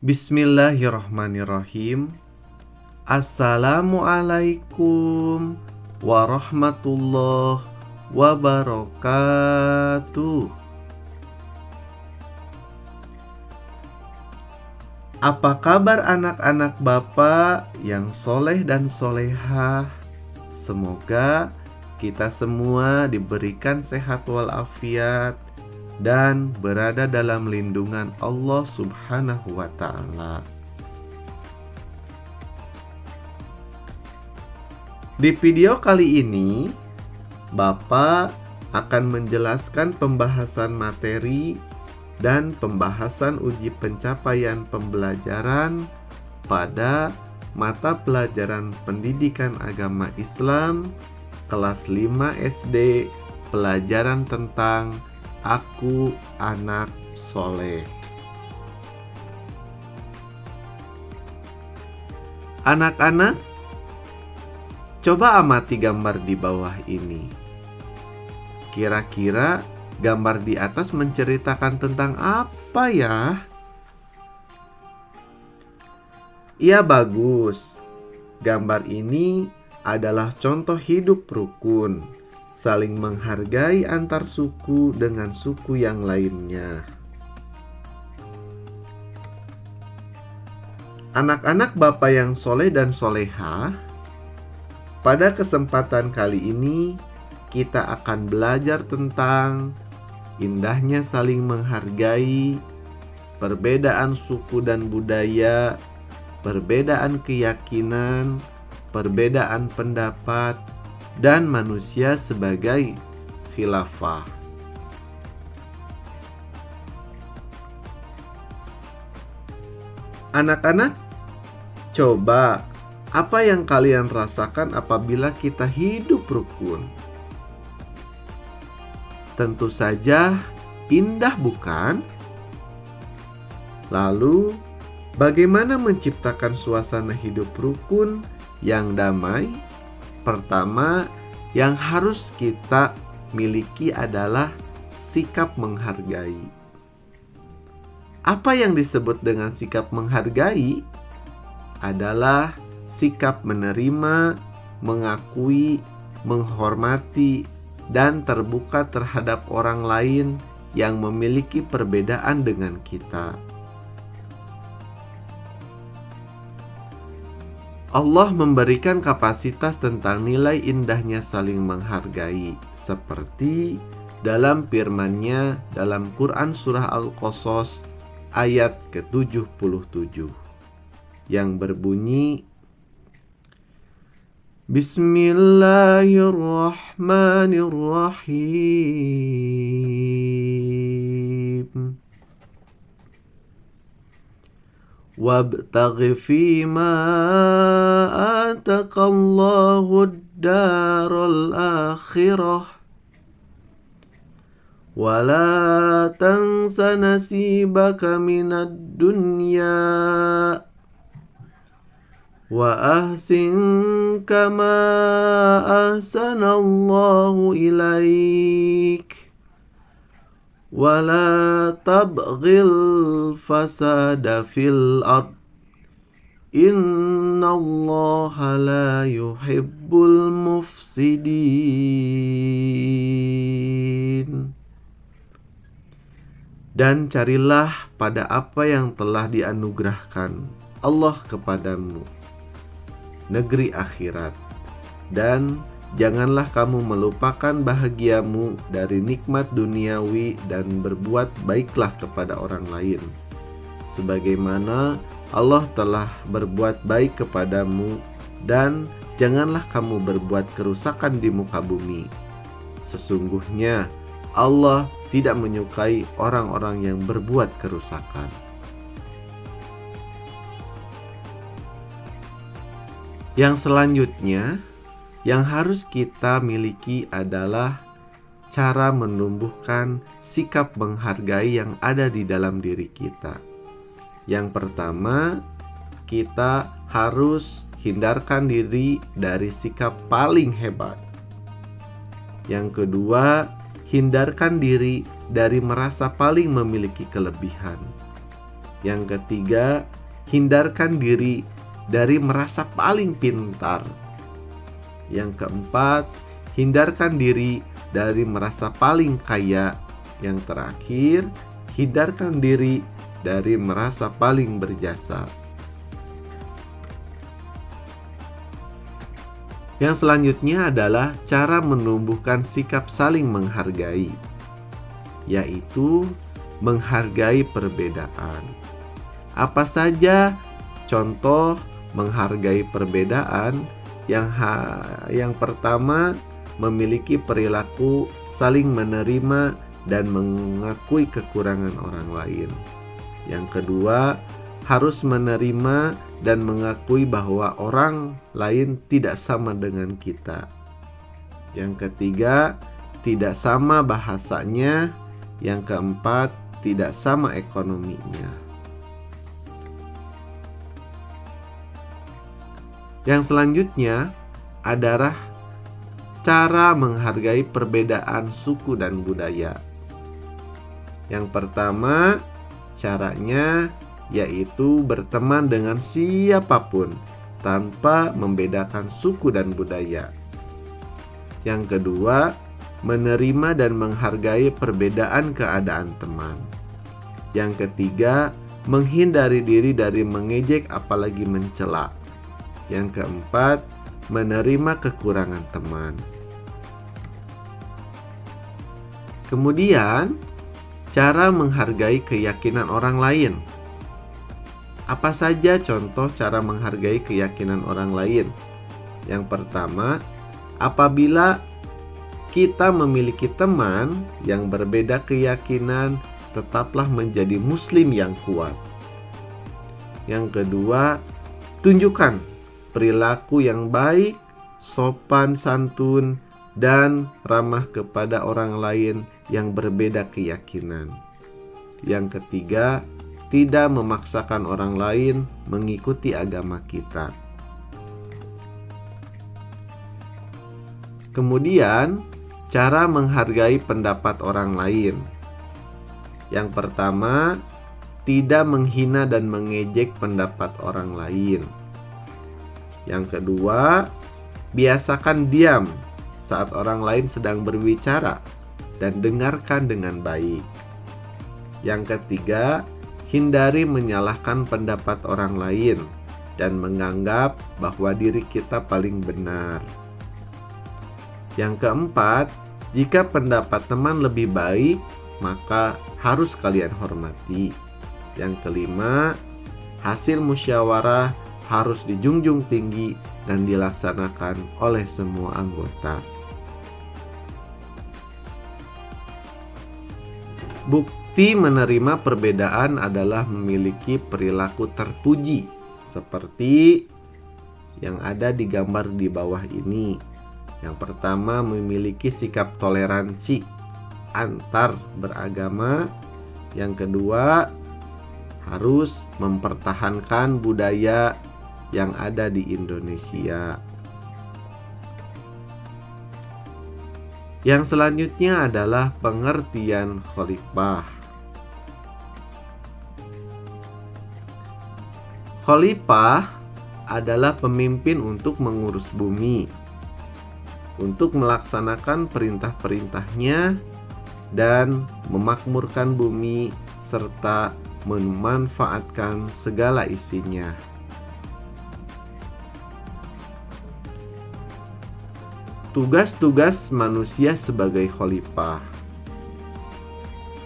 Bismillahirrahmanirrahim. Assalamualaikum warahmatullahi wabarakatuh. Apa kabar anak-anak Bapak yang soleh dan solehah? Semoga kita semua diberikan sehat walafiat dan berada dalam lindungan Allah Subhanahu wa Ta'ala. Di video kali ini, Bapak akan menjelaskan pembahasan materi dan pembahasan uji pencapaian pembelajaran pada mata pelajaran Pendidikan Agama Islam kelas 5 SD, pelajaran tentang Aku Anak Soleh. Anak-anak, coba amati gambar di bawah ini. Kira-kira gambar di atas menceritakan tentang apa ya? Iya, bagus. Gambar ini adalah contoh hidup rukun, saling menghargai antar suku dengan suku yang lainnya. Anak-anak Bapak yang soleh dan solehah, pada kesempatan kali ini kita akan belajar tentang indahnya saling menghargai, perbedaan suku dan budaya, perbedaan keyakinan, perbedaan pendapat, dan manusia sebagai khilafah. Anak-anak, coba apa yang kalian rasakan apabila kita hidup rukun? Tentu saja indah, bukan? Lalu, bagaimana menciptakan suasana hidup rukun yang damai? Pertama, yang harus kita miliki adalah sikap menghargai. Apa yang disebut dengan sikap menghargai? Adalah sikap menerima, mengakui, menghormati, dan terbuka terhadap orang lain yang memiliki perbedaan dengan kita. Allah memberikan kapasitas tentang nilai indahnya saling menghargai, seperti dalam firman-Nya dalam Quran Surah Al-Qasas ayat ke-77 yang berbunyi, Bismillahirrahmanirrahim. Wabtaghi fima ataqallahu ad-daral akhirah wala tansa nasibaka minad dunya wa ahsin kama ahsanallahu ilaik wa la tabghil fasada fil ard innallaha la yuhibbul mufsidin. Dan carilah pada apa yang telah dianugerahkan Allah kepadamu, negeri akhirat, dan janganlah kamu melupakan bahagiamu dari nikmat duniawi dan berbuat baiklah kepada orang lain, sebagaimana Allah telah berbuat baik kepadamu, dan janganlah kamu berbuat kerusakan di muka bumi. Sesungguhnya Allah tidak menyukai orang-orang yang berbuat kerusakan. Yang selanjutnya, yang harus kita miliki adalah cara menumbuhkan sikap menghargai yang ada di dalam diri kita. Yang pertama, kita harus hindarkan diri dari sikap paling hebat. Yang kedua, hindarkan diri dari merasa paling memiliki kelebihan. Yang ketiga, hindarkan diri dari merasa paling pintar. Yang keempat, hindarkan diri dari merasa paling kaya. Yang terakhir, hindarkan diri dari merasa paling berjasa. Yang selanjutnya adalah cara menumbuhkan sikap saling menghargai, yaitu menghargai perbedaan. Apa saja contoh menghargai perbedaan? Yang pertama, memiliki perilaku saling menerima dan mengakui kekurangan orang lain. Yang kedua, harus menerima dan mengakui bahwa orang lain tidak sama dengan kita. Yang ketiga, tidak sama bahasanya. Yang keempat, tidak sama ekonominya. Yang selanjutnya adalah cara menghargai perbedaan suku dan budaya. Yang pertama, caranya yaitu berteman dengan siapapun tanpa membedakan suku dan budaya. Yang kedua, menerima dan menghargai perbedaan keadaan teman. Yang ketiga, menghindari diri dari mengejek apalagi mencela. Yang keempat, menerima kekurangan teman. Kemudian, cara menghargai keyakinan orang lain. Apa saja contoh cara menghargai keyakinan orang lain? Yang pertama, apabila kita memiliki teman yang berbeda keyakinan, tetaplah menjadi muslim yang kuat. Yang kedua, tunjukkan perilaku yang baik, sopan santun, dan ramah kepada orang lain yang berbeda keyakinan. Yang ketiga, tidak memaksakan orang lain mengikuti agama kita. Kemudian, cara menghargai pendapat orang lain. Yang pertama, tidak menghina dan mengejek pendapat orang lain. Yang kedua, biasakan diam saat orang lain sedang berbicara dan dengarkan dengan baik. Yang ketiga, hindari menyalahkan pendapat orang lain dan menganggap bahwa diri kita paling benar. Yang keempat, jika pendapat teman lebih baik, maka harus kalian hormati. Yang kelima, hasil musyawarah harus dijunjung tinggi dan dilaksanakan oleh semua anggota. Bukti menerima perbedaan adalah memiliki perilaku terpuji, seperti yang ada di gambar di bawah ini. Yang pertama, memiliki sikap toleransi antar beragama. Yang kedua, harus mempertahankan budaya yang ada di Indonesia. Yang selanjutnya adalah pengertian khalifah. Khalifah adalah pemimpin untuk mengurus bumi, untuk melaksanakan perintah-perintahnya dan memakmurkan bumi serta memanfaatkan segala isinya. Tugas-tugas manusia sebagai khalifah.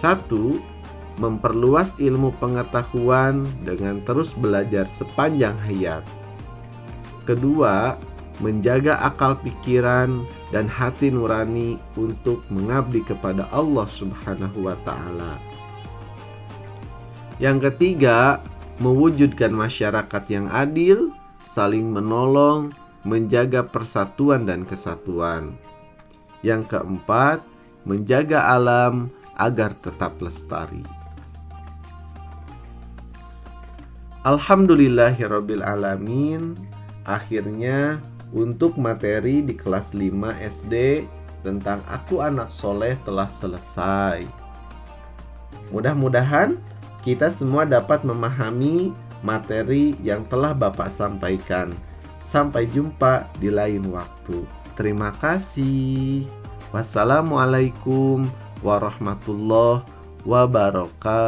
1. Memperluas ilmu pengetahuan dengan terus belajar sepanjang hayat. Kedua, menjaga akal pikiran dan hati nurani untuk mengabdi kepada Allah Subhanahu wa Ta'ala. Yang ketiga, mewujudkan masyarakat yang adil, saling menolong, menjaga persatuan dan kesatuan. Yang keempat, menjaga alam agar tetap lestari. Alhamdulillahirabbil alamin. Akhirnya untuk materi di kelas 5 SD tentang Aku Anak Soleh telah selesai. Mudah-mudahan kita semua dapat memahami materi yang telah Bapak sampaikan. Sampai jumpa di lain waktu. Terima kasih. Wassalamualaikum warahmatullahi wabarakatuh.